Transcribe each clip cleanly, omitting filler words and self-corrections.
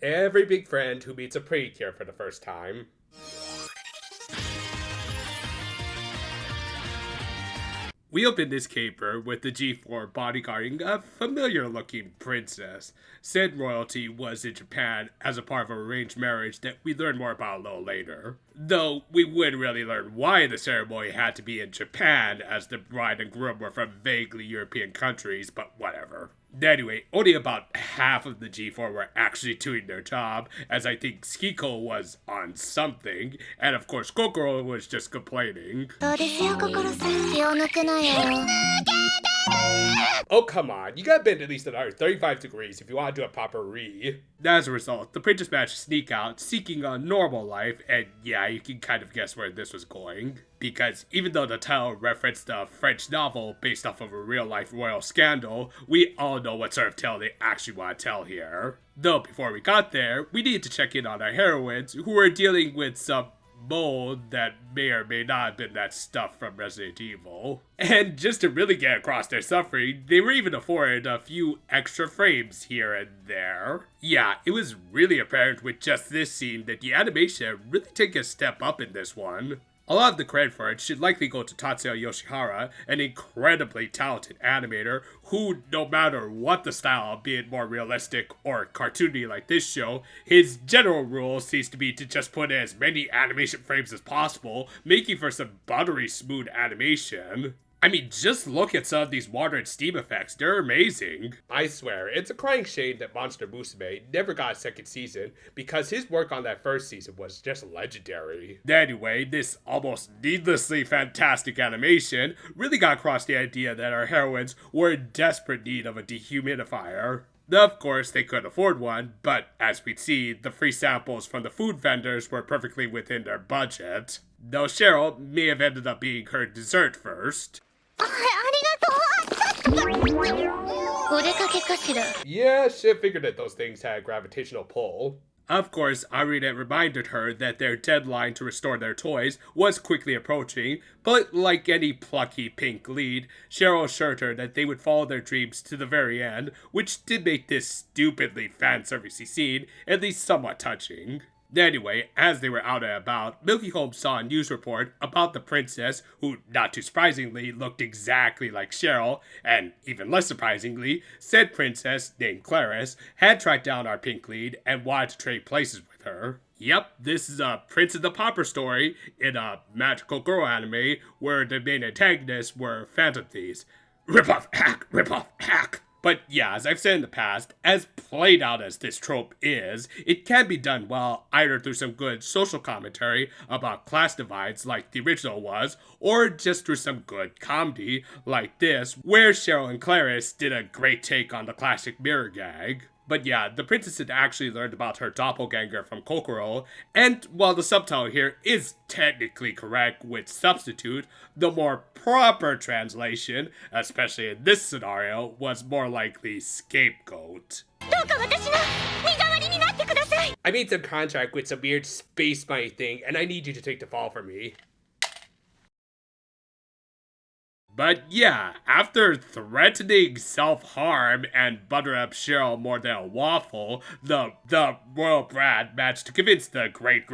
Every big friend who meets a pretty here for the first time. We open this caper with the G4 bodyguarding a familiar-looking princess. Said royalty was in Japan as a part of an arranged marriage that we learn more about a little later. Though we wouldn't really learn why the ceremony had to be in Japan, as the bride and groom were from vaguely European countries, but whatever. Anyway, only about half of the G4 were actually doing their job, as I think Skiko was on something, and of course Kokoro was just complaining. Oh come on, you gotta bend at least another 35 degrees if you want to do a proper re. As a result, the princess managed to sneak out, seeking a normal life, and yeah, you can kind of guess where this was going. Because even though the title referenced a French novel based off of a real-life royal scandal, we all know what sort of tale they actually want to tell here. Though before we got there, we needed to check in on our heroines, who were dealing with some mold that may or may not have been that stuff from Resident Evil. And just to really get across their suffering, they were even afforded a few extra frames here and there. Yeah, it was really apparent with just this scene that the animation really took a step up in this one. A lot of the credit for it should likely go to Tatsuya Yoshihara, an incredibly talented animator who, no matter what the style, be it more realistic or cartoony like this show, his general rule seems to be to just put in as many animation frames as possible, making for some buttery smooth animation. I mean, just look at some of these water and steam effects, they're amazing. I swear, it's a crying shame that Monster Musume never got a second season, because his work on that first season was just legendary. Anyway, this almost needlessly fantastic animation really got across the idea that our heroines were in desperate need of a dehumidifier. Of course, they couldn't afford one, but as we'd see, the free samples from the food vendors were perfectly within their budget. Though Cheryl may have ended up being her dessert first. Yeah, she figured that those things had a gravitational pull. Of course, Arina reminded her that their deadline to restore their toys was quickly approaching, but like any plucky pink lead, Cheryl assured her that they would follow their dreams to the very end, which did make this stupidly fan-servicey scene at least somewhat touching. Anyway, as they were out and about, Milky Holmes saw a news report about the princess who, not too surprisingly, looked exactly like Cheryl, and even less surprisingly, said princess, named Clarice, had tracked down our pink lead and wanted to trade places with her. Yep, this is a Prince of the Popper story in a magical girl anime where the main antagonists were phantom thieves. Rip-off, hack, rip-off, hack! But yeah, as I've said in the past, as played out as this trope is, it can be done well either through some good social commentary about class divides like the original was, or just through some good comedy like this, where Cheryl and Clarice did a great take on the classic mirror gag. But yeah, the princess had actually learned about her doppelganger from Kokoro, and while the subtitle here is technically correct with substitute, the more proper translation, especially in this scenario, was more likely scapegoat. I made some contract with some weird space money thing, and I need you to take the fall for me. But yeah, after threatening self-harm and butter up Cheryl more than a waffle, the royal brat managed to convince the great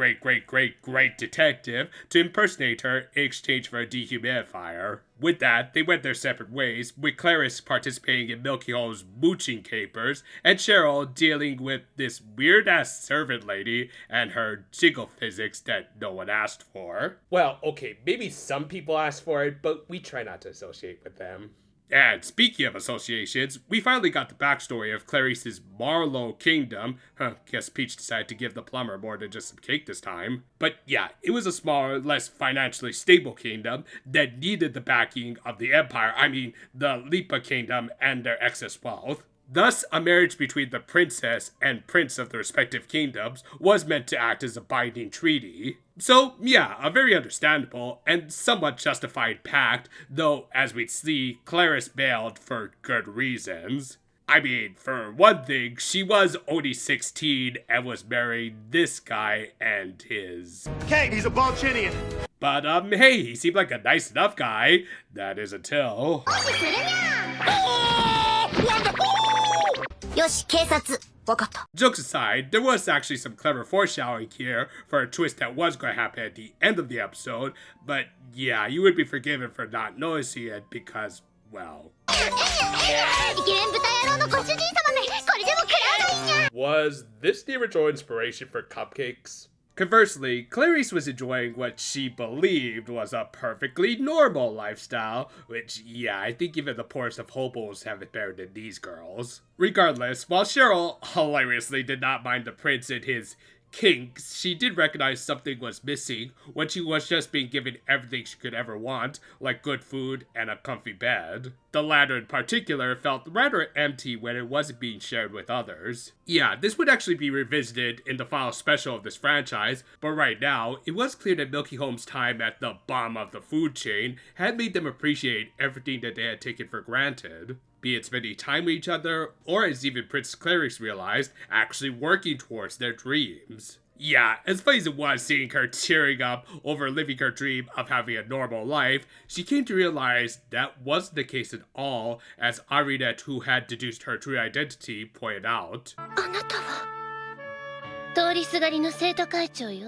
detective to impersonate her in exchange for a dehumidifier. With that, they went their separate ways, with Clarice participating in Milky Holmes' mooching capers, and Cheryl dealing with this weird-ass servant lady and her jiggle physics that no one asked for. Well, okay, maybe some people asked for it, but we try not to associate with them. And speaking of associations, we finally got the backstory of Clarice's Marlowe kingdom. Guess Peach decided to give the plumber more than just some cake this time. But yeah, it was a smaller, less financially stable kingdom that needed the backing of the Empire, the Lipa kingdom and their excess wealth. Thus, a marriage between the princess and prince of the respective kingdoms was meant to act as a binding treaty. So, yeah, a very understandable and somewhat justified pact, though, as we'd see, Clarice bailed for good reasons. For one thing, she was only 16 and was marrying this guy and his... Okay, he's a Balchinian. But, hey, he seemed like a nice enough guy. That is until... Jokes aside, there was actually some clever foreshadowing here for a twist that was going to happen at the end of the episode, but yeah, you would be forgiven for not noticing it because, well... Was this the original inspiration for cupcakes? Conversely, Clarice was enjoying what she believed was a perfectly normal lifestyle, which, yeah, I think even the poorest of hobos have it better than these girls. Regardless, while Cheryl hilariously did not mind the prince and his kinks, she did recognize something was missing when she was just being given everything she could ever want, like good food and a comfy bed. The latter in particular felt rather empty when it wasn't being shared with others. Yeah, this would actually be revisited in the final special of this franchise, but right now, it was clear that Milky Holmes' time at the bottom of the food chain had made them appreciate everything that they had taken for granted. Be it spending time with each other, or as even Prince Clarice realized, actually working towards their dreams. Yeah, as funny as it was seeing her tearing up over living her dream of having a normal life, she came to realize that wasn't the case at all, as Arinette, who had deduced her true identity, pointed out.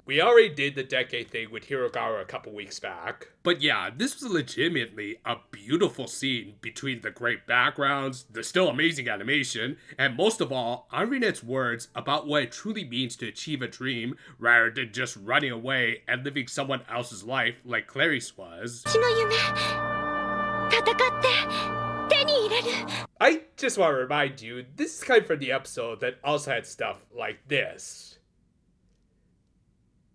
We already did the decade thing with Hirogawa a couple weeks back. But yeah, this was legitimately a beautiful scene between the great backgrounds, the still amazing animation, and most of all, Arinette's words about what it truly means to achieve a dream rather than just running away and living someone else's life like Clarice was. I just want to remind you, this is kind of from the episode that also had stuff like this.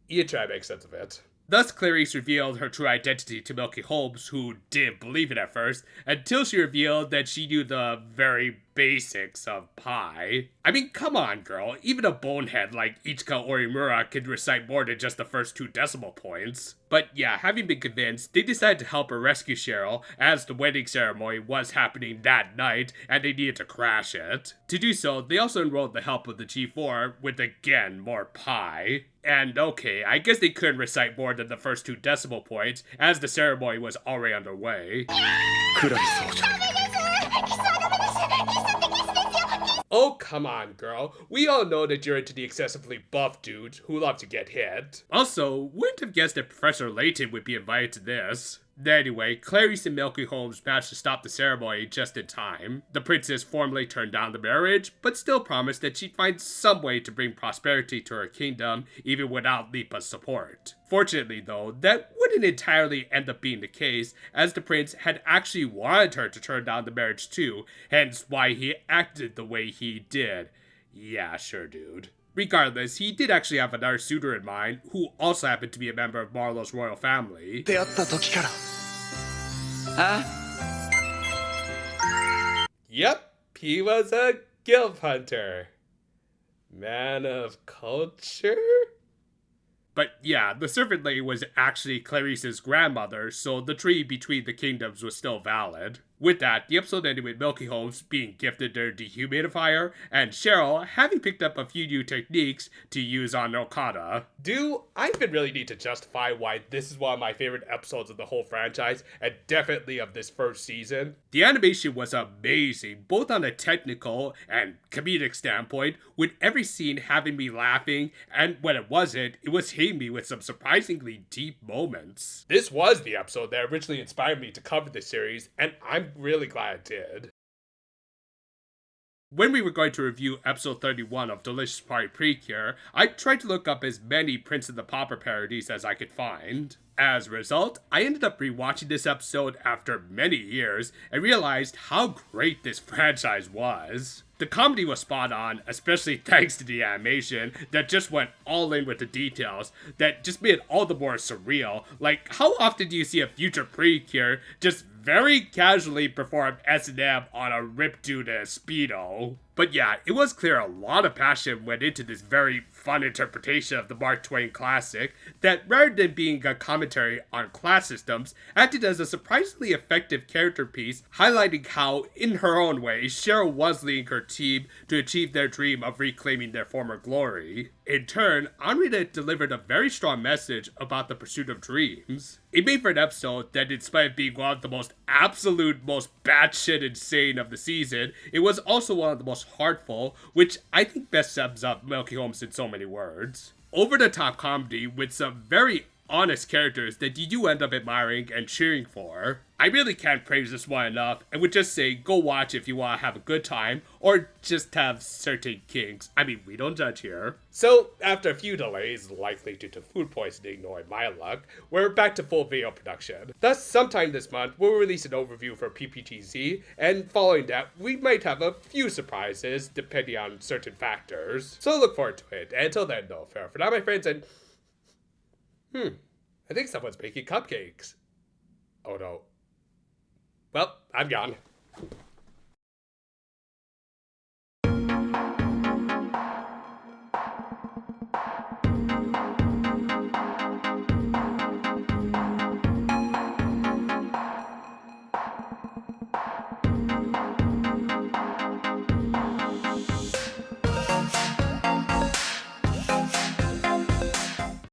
You try to make sense of it. Thus, Clarice revealed her true identity to Milky Holmes, who didn't believe it at first, until she revealed that she knew the very basics of pi. I mean, come on, girl. Even a bonehead like Ichika Orimura could recite more than just the first 2 decimal points. But yeah, having been convinced, they decided to help her rescue Cheryl, as the wedding ceremony was happening that night, and they needed to crash it. To do so, they also enrolled the help of the G4, with again, more pi. And okay, I guess they couldn't recite more than the first 2 decimal points, as the ceremony was already underway. Oh, come on, girl. We all know that you're into the excessively buff dudes who love to get hit. Also, wouldn't have guessed that Professor Layton would be invited to this. Anyway, Clarice and Milky Holmes managed to stop the ceremony just in time. The princess formally turned down the marriage, but still promised that she'd find some way to bring prosperity to her kingdom, even without Lipa's support. Fortunately, though, that wouldn't entirely end up being the case, as the prince had actually wanted her to turn down the marriage too, hence why he acted the way he did. Yeah, sure, dude. Regardless, he did actually have another suitor in mind, who also happened to be a member of Marlowe's royal family. Yep, he was a guild hunter. Man of culture? But yeah, the servant lady was actually Clarice's grandmother, so the treaty between the kingdoms was still valid. With that, the episode ended with Milky Holmes being gifted their dehumidifier, and Cheryl having picked up a few new techniques to use on Okada. I even really need to justify why this is one of my favorite episodes of the whole franchise, and definitely of this first season. The animation was amazing, both on a technical and comedic standpoint, with every scene having me laughing, and when it wasn't, it was hitting me with some surprisingly deep moments. This was the episode that originally inspired me to cover this series, and I'm really glad it did. When we were going to review episode 31 of Delicious Party Precure, I tried to look up as many Prince of the Pauper parodies as I could find. As a result, I ended up rewatching this episode after many years and realized how great this franchise was. The comedy was spot on, especially thanks to the animation that just went all in with the details that just made it all the more surreal. Like, how often do you see a future Precure just very casually perform S&M on a ripped dude in a Speedo? But yeah, it was clear a lot of passion went into this very fun interpretation of the Mark Twain classic that, rather than being a commentary on class systems, acted as a surprisingly effective character piece, highlighting how, in her own way, Cheryl was leading her team to achieve their dream of reclaiming their former glory. In turn, Henrietta delivered a very strong message about the pursuit of dreams. It made for an episode that, in spite of being one of the most batshit insane of the season, it was also one of the most heartful, which I think best sums up Milky Holmes in so many words. Over-the-top comedy with some very honest characters that you do end up admiring and cheering for. I really can't praise this one enough, and would just say go watch if you want to have a good time, or just have certain kinks. I mean, we don't judge here. So, after a few delays, likely due to food poisoning knowing my luck, we're back to full video production. Thus, sometime this month, we'll release an overview for PPTZ, and following that, we might have a few surprises, depending on certain factors. So look forward to it, and until then, no fair for now, my friends, and I think someone's making cupcakes. Oh no. Well, I'm gone.